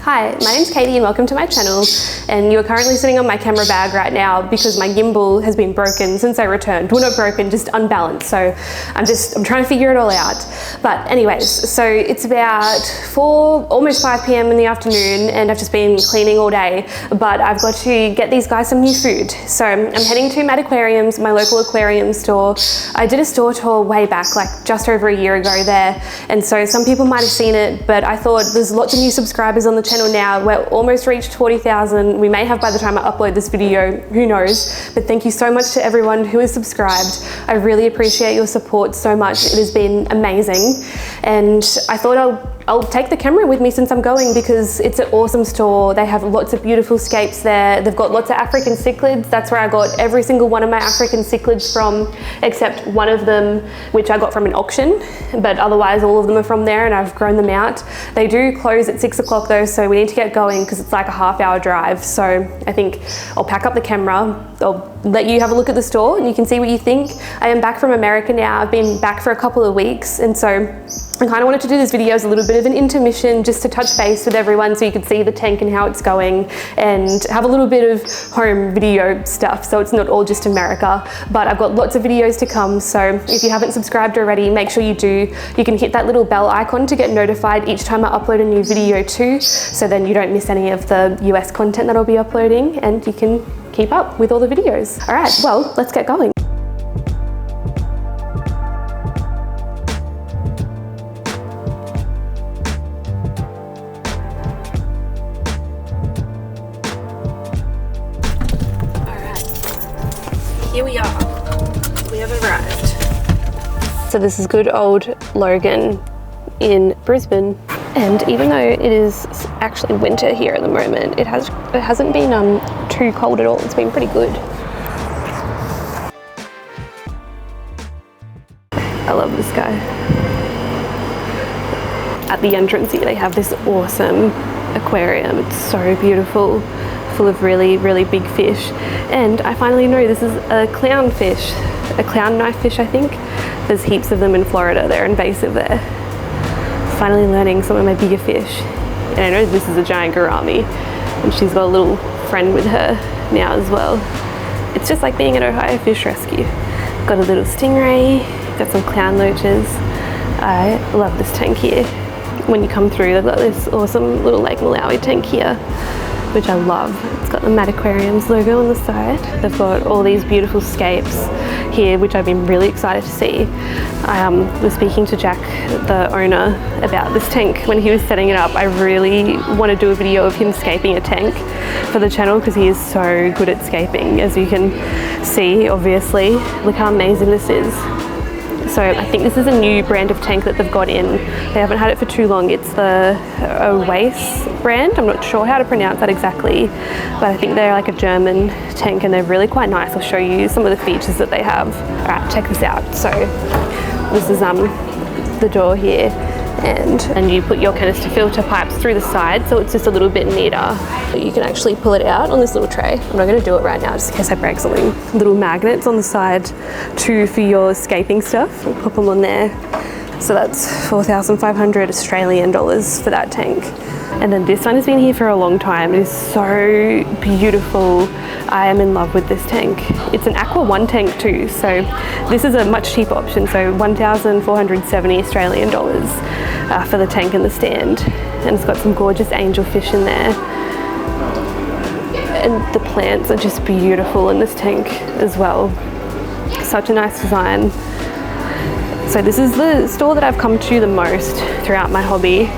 Hi, my name's Katie and welcome to my channel, and you are currently sitting on my camera bag right now because my gimbal has been broken since I returned. Well, not broken, just unbalanced, so I'm trying to figure it all out. But anyways, so it's about almost 5 p.m. in the afternoon and I've just been cleaning all day, but I've got to get these guys some new food. So I'm heading to MAD Aquariums, my local aquarium store. I did a store tour way back, like just over a year ago there, and so some people might have seen it, but I thought there's lots of new subscribers on the channel now. We're almost reached 40,000. We may have by the time I upload this video, who knows, but thank you so much to everyone who is subscribed. I really appreciate your support so much. It has been amazing, and I thought I'll take the camera with me since I'm going because it's an awesome store. They have lots of beautiful scapes there. They've got lots of African Cichlids. That's where I got every single one of my African Cichlids from, except one of them, which I got from an auction, but otherwise all of them are from there and I've grown them out. They do close at 6 o'clock though, so we need to get going because it's like a half-hour drive. So I think I'll pack up the camera. I'll let you have a look at the store and you can see what you think. I am back from America now. I've been back for a couple of weeks, and so I kind of wanted to do this video as a little bit of an intermission just to touch base with everyone so you could see the tank and how it's going and have a little bit of home video stuff, so it's not all just America. But I've got lots of videos to come, so if you haven't subscribed already, make sure you do. You can hit that little bell icon to get notified each time I upload a new video too, so then you don't miss any of the US content that I'll be uploading and you can keep up with all the videos. All right, well, let's get going. Here we are, we have arrived. So this is good old Logan in Brisbane, and even though it is actually winter here at the moment, it hasn't been too cold at all. It's been pretty good. I love this guy. At the entrance here they have this awesome aquarium. It's so beautiful, full of really, really big fish. And I finally know this is a clownfish, a clown knife fish, I think. There's heaps of them in Florida. They're invasive there. Finally learning some of my bigger fish. And I know this is a giant gourami, and she's got a little friend with her now as well. It's just like being at Ohio Fish Rescue. Got a little stingray, got some clown loaches. I love this tank here. When you come through, they've got this awesome little Lake Malawi tank here, which I love. It's got the MAD Aquariums logo on the side. They've got all these beautiful scapes here, which I've been really excited to see. I was speaking to Jack, the owner, about this tank when he was setting it up. I really want to do a video of him scaping a tank for the channel because he is so good at scaping, as you can see, obviously. Look how amazing this is. So I think this is a new brand of tank that they've got in. They haven't had it for too long. It's the Oase brand. I'm not sure how to pronounce that exactly, but I think they're like a German tank and they're really quite nice. I'll show you some of the features that they have. All right, check this out. So this is the door here, and you put your canister filter pipes through the side, so it's just a little bit neater. You can actually pull it out on this little tray. I'm not going to do it right now just in case I break something. Little magnets on the side too for your escaping stuff. We'll pop them on there. So that's 4,500 Australian dollars for that tank. And then this one has been here for a long time. It is so beautiful. I am in love with this tank. It's an Aqua 1 tank too, so this is a much cheaper option. So 1,470 Australian dollars for the tank and the stand. And it's got some gorgeous angelfish in there. And the plants are just beautiful in this tank as well. Such a nice design. So this is the store that I've come to the most throughout my hobby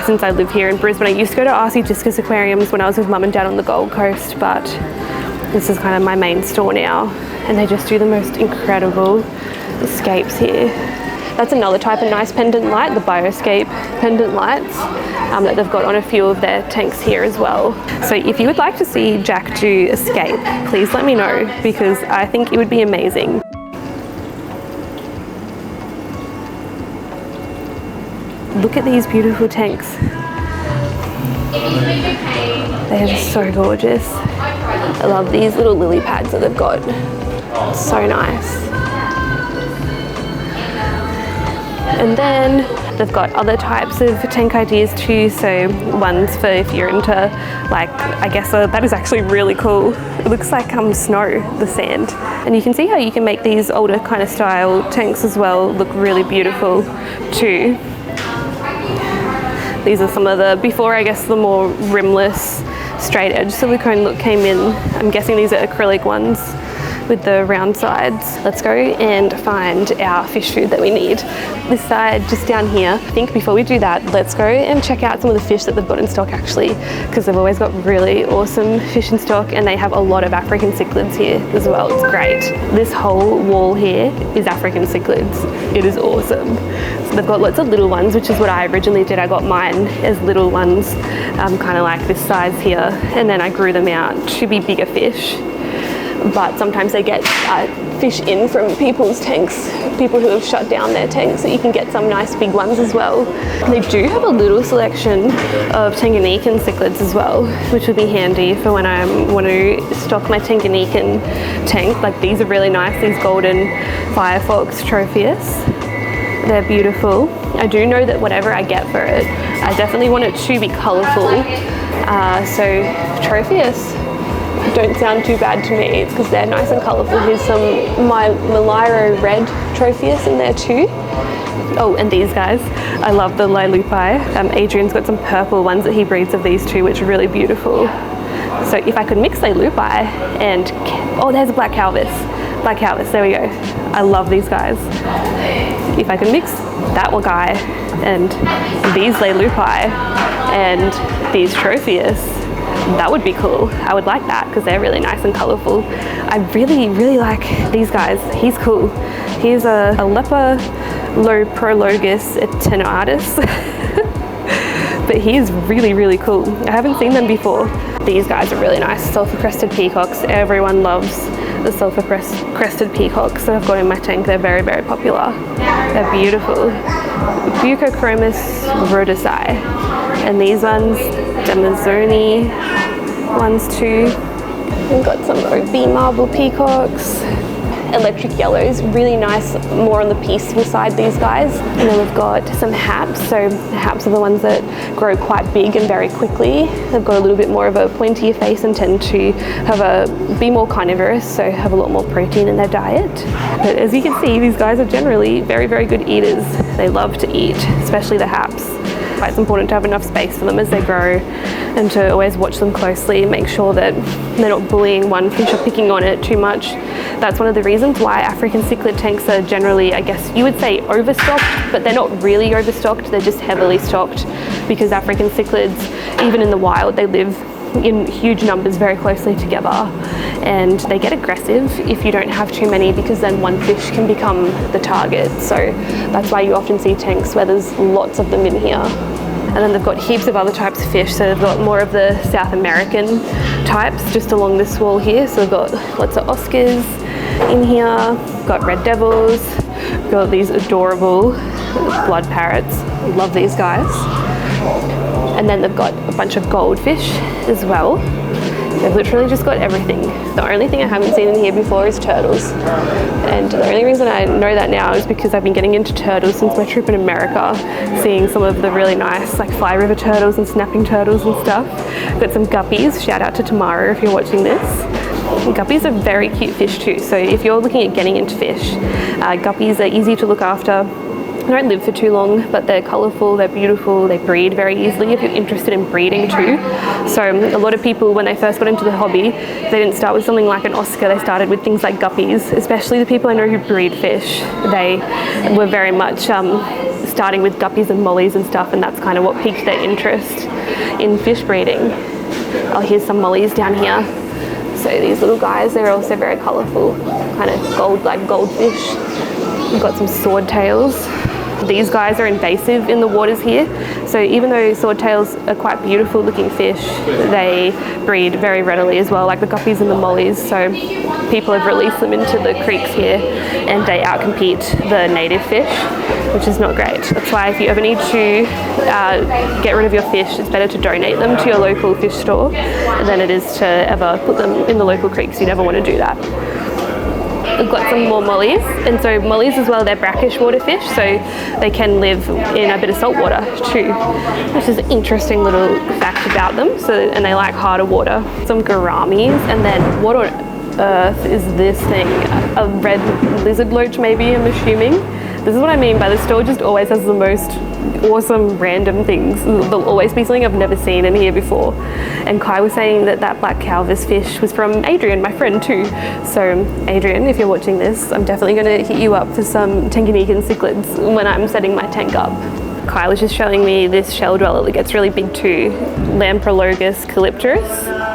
since I live here in Brisbane. I used to go to Oase Aquariums when I was with Mum and Dad on the Gold Coast, but this is kind of my main store now, and they just do the most incredible escapes here. That's another type of nice pendant light, the Bioscape pendant lights that they've got on a few of their tanks here as well. So if you would like to see Jack do escape, please let me know because I think it would be amazing. Look at these beautiful tanks. They are just so gorgeous. I love these little lily pads that they've got. So nice. And then They've got other types of tank ideas too, so ones for if you're into, like, I guess that is actually really cool. It looks like snow, the sand. And you can see how you can make these older kind of style tanks as well look really beautiful too. These are some of the, before I guess the more rimless straight edge silicone look came in. I'm guessing these are acrylic ones with the round sides. Let's go and find our fish food that we need. This side, just down here. I think before we do that, let's go and check out some of the fish that they've got in stock actually, because they've always got really awesome fish in stock, and they have a lot of African cichlids here as well. It's great. This whole wall here is African cichlids. It is awesome. So they've got lots of little ones, which is what I originally did. I got mine as little ones, kind of like this size here, and then I grew them out to be bigger fish. But sometimes they get fish in from people's tanks, people who have shut down their tanks, so you can get some nice big ones as well. They do have a little selection of Tanganyikan cichlids as well, which would be handy for when I want to stock my Tanganyikan tank. Like, these are really nice, these golden firefox tropheus. They're beautiful. I do know that whatever I get for it, I definitely want it to be colourful. So tropheus don't sound too bad to me. It's because they're nice and colourful. Here's some Malawi red tropheus in there too. Oh, and these guys, I love the leleupi. Adrian's got some purple ones that he breeds of these too, which are really beautiful. So if I could mix leleupi and, oh, there's a black calvus. Black calvus, there we go. I love these guys. If I could mix that one guy and these leleupi and these tropheus, that would be cool. I would like that because they're really nice and colourful. I really, really like these guys. He's cool. He's a Leprologus attenuatus. But he is really, really cool. I haven't seen them before. These guys are really nice. Sulphur-crested peacocks. Everyone loves the sulphur-crested peacocks that I've got in my tank. They're very, very popular. They're beautiful. Bucochromis rhodesi. And these ones, Amazoni ones too. We've got some OB marble peacocks. Electric yellows, really nice, more on the peaceful side, these guys. And then we've got some haps. So haps are the ones that grow quite big and very quickly. They've got a little bit more of a pointier face and tend to be more carnivorous, so have a lot more protein in their diet. But as you can see, these guys are generally very, very good eaters. They love to eat, especially the haps. It's important to have enough space for them as they grow and to always watch them closely, make sure that they're not bullying one fish or picking on it too much. That's one of the reasons why African cichlid tanks are generally, I guess you would say, overstocked, but they're not really overstocked, they're just heavily stocked, because African cichlids, even in the wild, they live in huge numbers very closely together, and they get aggressive if you don't have too many, because then one fish can become the target. So that's why you often see tanks where there's lots of them in here. And then they've got heaps of other types of fish. So they've got more of the South American types just along this wall here. So they've got lots of Oscars in here, got red devils, got these adorable blood parrots. Love these guys. And then they've got a bunch of goldfish as well. They've literally just got everything. The only thing I haven't seen in here before is turtles. And the only reason I know that now is because I've been getting into turtles since my trip in America, seeing some of the really nice like fly river turtles and snapping turtles and stuff. Got some guppies. Shout out to Tamara if you're watching this. And guppies are very cute fish too. So if you're looking at getting into fish, guppies are easy to look after. They don't live for too long, but they're colourful, they're beautiful, they breed very easily if you're interested in breeding too. So a lot of people, when they first got into the hobby, they didn't start with something like an Oscar, they started with things like guppies, especially the people I know who breed fish. They were very much starting with guppies and mollies and stuff, and that's kind of what piqued their interest in fish breeding. Oh, here's some mollies down here. So these little guys, they're also very colourful, kind of goldfish. We've got some swordtails. These guys are invasive in the waters here, so even though swordtails are quite beautiful looking fish, they breed very readily as well, like the guppies and the mollies. So people have released them into the creeks here and they outcompete the native fish, which is not great. That's why if you ever need to get rid of your fish, it's better to donate them to your local fish store than it is to ever put them in the local creeks. You never want to do that. we've got some more mollies, and so mollies as well, they're brackish water fish, so they can live in a bit of salt water too, which is an interesting little fact about them. So, and they like harder water. Some gouramis, and then what on earth is this thing? A red lizard loach maybe, I'm assuming. This is what I mean by the store just always has the most awesome random things. There'll always be something I've never seen in here before. And Kai was saying that that black calvus fish was from Adrian, my friend too. So Adrian, if you're watching this, I'm definitely going to hit you up for some Tanganyikan Cichlids when I'm setting my tank up. Kai was just showing me this shell dweller that gets really big too, Lamprologus calypterus.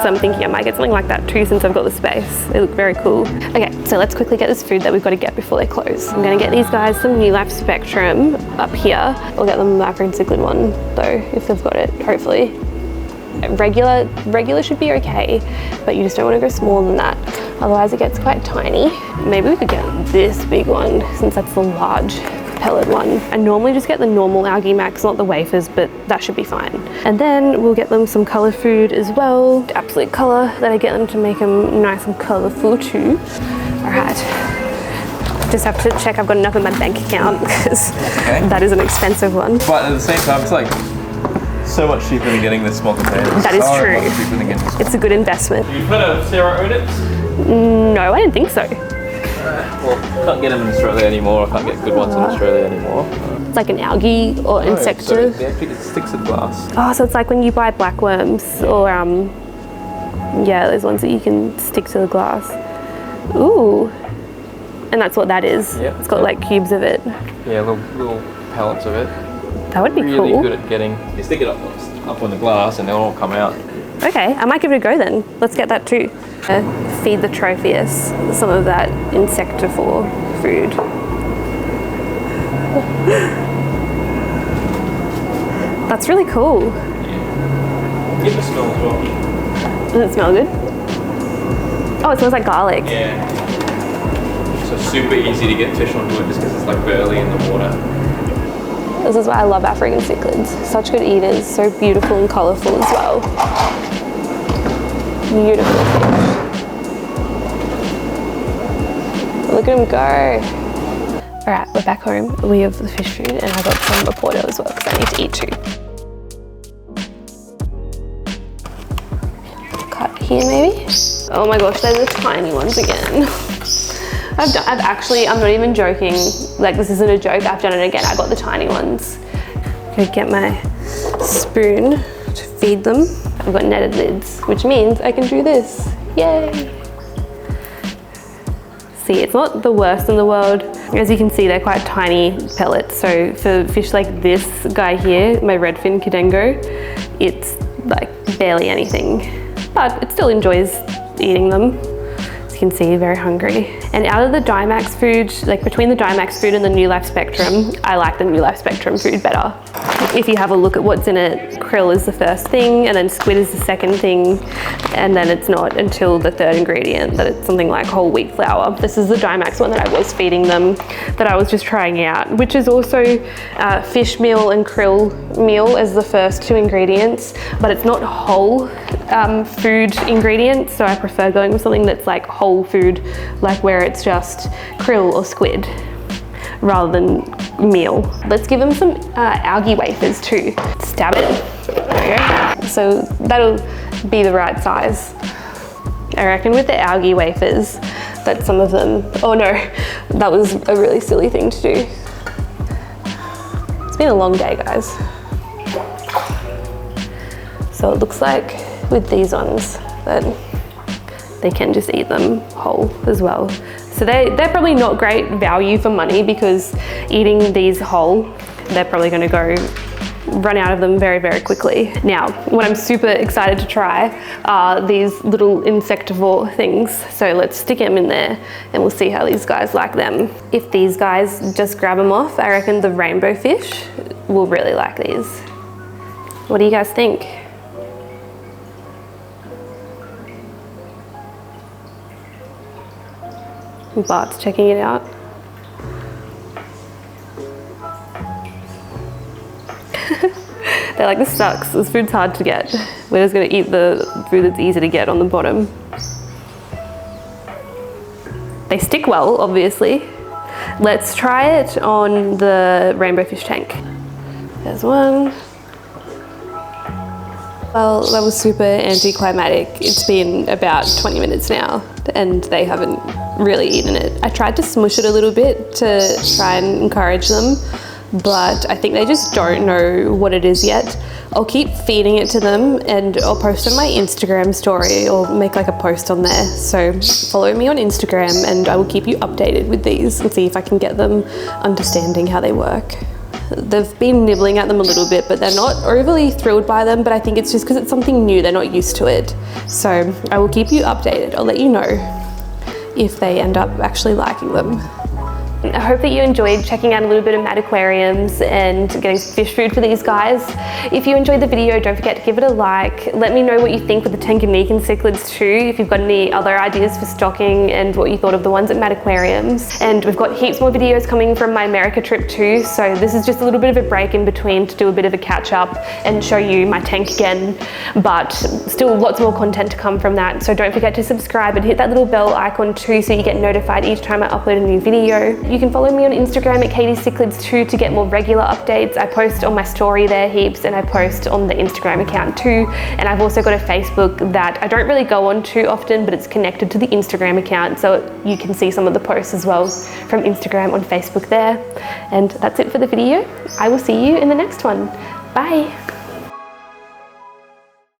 So I'm thinking I might get something like that too since I've got the space. They look very cool. Okay, so let's quickly get this food that we've got to get before they close. I'm gonna get these guys some New Life Spectrum up here. I'll get them the African Cichlid one though, if they've got it, hopefully. Regular should be okay, but you just don't want to go smaller than that. Otherwise it gets quite tiny. Maybe we could get this big one since that's the large pellet one. I normally just get the normal Algae Max, not the wafers, but that should be fine. And then we'll get them some color food as well. Absolute color that I get them to make them nice and colorful too. All right. Just have to check I've got enough in my bank account because that is an expensive one. But at the same time, it's like so much cheaper than getting the small containers. That is true. Much cheaper than getting it's a good investment. You've heard of Thera onyx? No, I didn't think so. Well, can't get them in Australia anymore. I can't get good ones in Australia anymore. It's like an algae or insect. So it sticks to glass. Oh, so it's like when you buy blackworms or yeah, those ones that you can stick to the glass. Ooh, and that's what that is. Yep. It's got like cubes of it. Yeah, little pellets of it. That would be cool. Really good at getting. You stick it up on the glass and they'll all come out. Okay, I might give it a go then. Let's get that too. Feed the tropheus some of that Insectivore food. That's really cool. Yeah. Get the smell as well. Does it smell good? Oh, it smells like garlic. Yeah. So super easy to get fish onto it just because it's like barely in the water. This is why I love African cichlids. Such good eaters, so beautiful and colourful as well. Beautiful fish. Look at him go. All right, we're back home. We have the fish food and I got some Raporto as well because I need to eat too. Cut here maybe. Oh my gosh, they're the tiny ones again. I'm not even joking. Like this isn't a joke, I've done it again. I got the tiny ones. I'm gonna get my spoon to feed them. I've got netted lids, which means I can do this. Yay! See, it's not the worst in the world. As you can see, they're quite tiny pellets. So for fish like this guy here, my redfin cadengo, it's like barely anything, but it still enjoys eating them. As you can see, very hungry. And out of the Dymax food, like between the Dymax food and the New Life Spectrum, I like the New Life Spectrum food better. If you have a look at what's in it, krill is the first thing, and then squid is the second thing, and then it's not until the third ingredient that it's something like whole wheat flour. This is the Dymax one that I was feeding them, that I was just trying out, which is also fish meal and krill meal as the first two ingredients, but it's not whole food ingredients, so I prefer going with something that's like whole food, like where it's just krill or squid rather than meal. Let's give them some algae wafers too. Stab it. There we go. So that'll be the right size. I reckon with the algae wafers that some of them, oh no, that was a really silly thing to do. It's been a long day, guys. So it looks like with these ones that they can just eat them whole as well. So they're probably not great value for money because eating these whole, they're probably gonna run out of them very, very quickly. Now, what I'm super excited to try are these little Insectivore things. So let's stick them in there and we'll see how these guys like them. If these guys just grab them off, I reckon the rainbow fish will really like these. What do you guys think? Bart's checking it out. They're like, this sucks, this food's hard to get. We're just gonna eat the food that's easy to get on the bottom. They stick well, obviously. Let's try it on the rainbow fish tank. There's one. Well, that was super anticlimactic. It's been about 20 minutes now and they haven't really eaten it. I tried to smush it a little bit to try and encourage them, but I think they just don't know what it is yet. I'll keep feeding it to them and I'll post on my Instagram story or make like a post on there. So follow me on Instagram and I will keep you updated with these and see if I can get them understanding how they work. They've been nibbling at them a little bit, but they're not overly thrilled by them, but I think it's just because it's something new, they're not used to it. So I will keep you updated. I'll let you know if they end up actually liking them. I hope that you enjoyed checking out a little bit of MAD Aquariums and getting some fish food for these guys. If you enjoyed the video, don't forget to give it a like. Let me know what you think with the Tanganyikan Cichlids too, if you've got any other ideas for stocking and what you thought of the ones at MAD Aquariums. And we've got heaps more videos coming from my America trip too, so this is just a little bit of a break in between to do a bit of a catch up and show you my tank again, but still lots more content to come from that. So don't forget to subscribe and hit that little bell icon too so you get notified each time I upload a new video. You can follow me on Instagram at Kaity Cichlids too to get more regular updates. I post on my story there heaps and I post on the Instagram account too. And I've also got a Facebook that I don't really go on too often, but it's connected to the Instagram account, so you can see some of the posts as well from Instagram on Facebook there. And that's it for the video. I will see you in the next one. Bye.